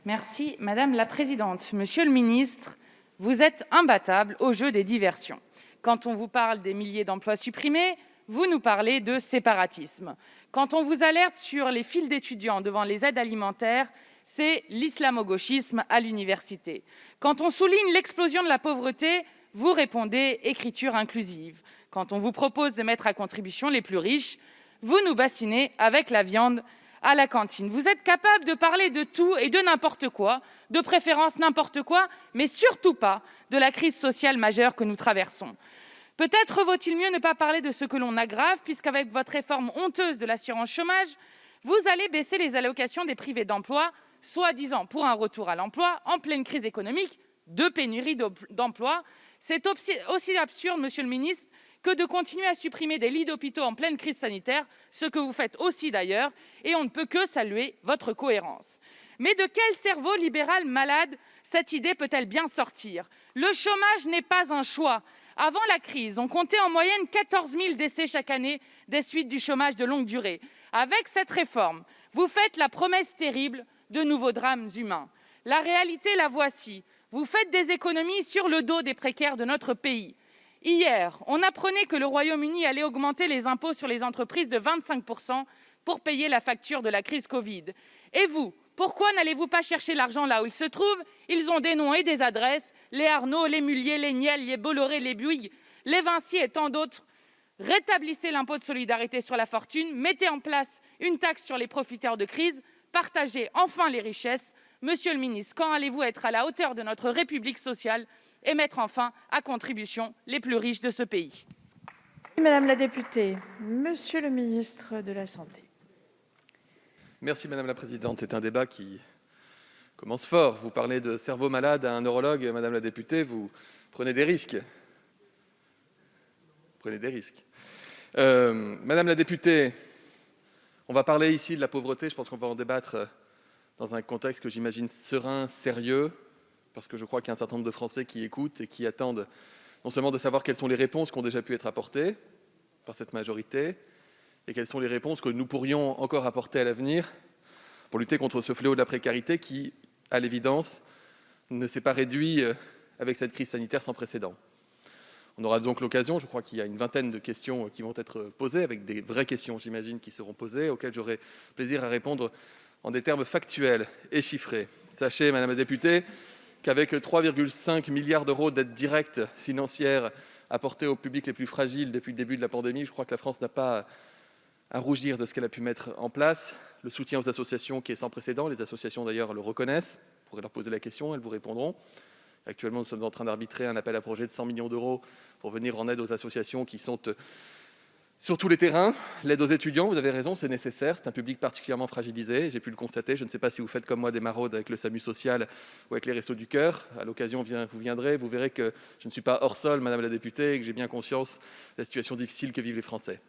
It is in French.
Merci Madame la Présidente. Monsieur le ministre, vous êtes imbattable au jeu des diversions. Quand on vous parle des milliers d'emplois supprimés, vous nous parlez de séparatisme. Quand on vous alerte sur les files d'étudiants devant les aides alimentaires, c'est l'islamo-gauchisme à l'université. Quand on souligne l'explosion de la pauvreté, vous répondez écriture inclusive. Quand on vous propose de mettre à contribution les plus riches, vous nous bassinez avec la viande à la cantine. Vous êtes capable de parler de tout et de n'importe quoi, de préférence n'importe quoi, mais surtout pas de la crise sociale majeure que nous traversons. Peut-être vaut-il mieux ne pas parler de ce que l'on aggrave, puisqu'avec votre réforme honteuse de l'assurance chômage, vous allez baisser les allocations des privés d'emploi, soi-disant pour un retour à l'emploi, en pleine crise économique, de pénurie d'emploi. C'est aussi absurde, monsieur le ministre, que de continuer à supprimer des lits d'hôpitaux en pleine crise sanitaire, ce que vous faites aussi d'ailleurs, et on ne peut que saluer votre cohérence. Mais de quel cerveau libéral malade cette idée peut-elle bien sortir? Le chômage n'est pas un choix. Avant la crise, on comptait en moyenne 14 000 décès chaque année des suites du chômage de longue durée. Avec cette réforme, vous faites la promesse terrible de nouveaux drames humains. La réalité, la voici. Vous faites des économies sur le dos des précaires de notre pays. Hier, on apprenait que le Royaume-Uni allait augmenter les impôts sur les entreprises de 25 % pour payer la facture de la crise Covid. Et vous, pourquoi n'allez-vous pas chercher l'argent là où il se trouve? Ils ont des noms et des adresses, les Arnaud, les Mullier, les Niel, les Bolloré, les Bouygues, les Vinci et tant d'autres. Rétablissez l'impôt de solidarité sur la fortune, mettez en place une taxe sur les profiteurs de crise, partagez enfin les richesses. Monsieur le ministre, quand allez-vous être à la hauteur de notre République sociale et mettre enfin à contribution les plus riches de ce pays? Madame la députée, monsieur le ministre de la Santé. Merci Madame la Présidente. C'est un débat qui commence fort. Vous parlez de cerveau malade à un neurologue, Madame la députée, vous prenez des risques. Prenez des risques. Madame la députée, on va parler ici de la pauvreté. Je pense qu'on va en débattre dans un contexte que j'imagine serein, sérieux, parce que je crois qu'il y a un certain nombre de Français qui écoutent et qui attendent non seulement de savoir quelles sont les réponses qui ont déjà pu être apportées par cette majorité, et quelles sont les réponses que nous pourrions encore apporter à l'avenir pour lutter contre ce fléau de la précarité qui, à l'évidence, ne s'est pas réduit avec cette crise sanitaire sans précédent. On aura donc l'occasion, je crois qu'il y a une vingtaine de questions qui vont être posées, avec des vraies questions, j'imagine, qui seront posées, auxquelles j'aurai plaisir à répondre en des termes factuels et chiffrés. Sachez, Madame la députée, qu'avec 3,5 milliards d'euros d'aides directes financières apportées aux publics les plus fragiles depuis le début de la pandémie, je crois que la France n'a pas à rougir de ce qu'elle a pu mettre en place. Le soutien aux associations qui est sans précédent, les associations d'ailleurs le reconnaissent, vous pourrez leur poser la question, elles vous répondront. Actuellement, nous sommes en train d'arbitrer un appel à projet de 100 millions d'euros pour venir en aide aux associations qui sont sur tous les terrains. L'aide aux étudiants, vous avez raison, c'est nécessaire, c'est un public particulièrement fragilisé, j'ai pu le constater. Je ne sais pas si vous faites comme moi des maraudes avec le SAMU social ou avec les Restos du Cœur. À l'occasion, vous viendrez, vous verrez que je ne suis pas hors sol, Madame la députée, et que j'ai bien conscience de la situation difficile que vivent les Français.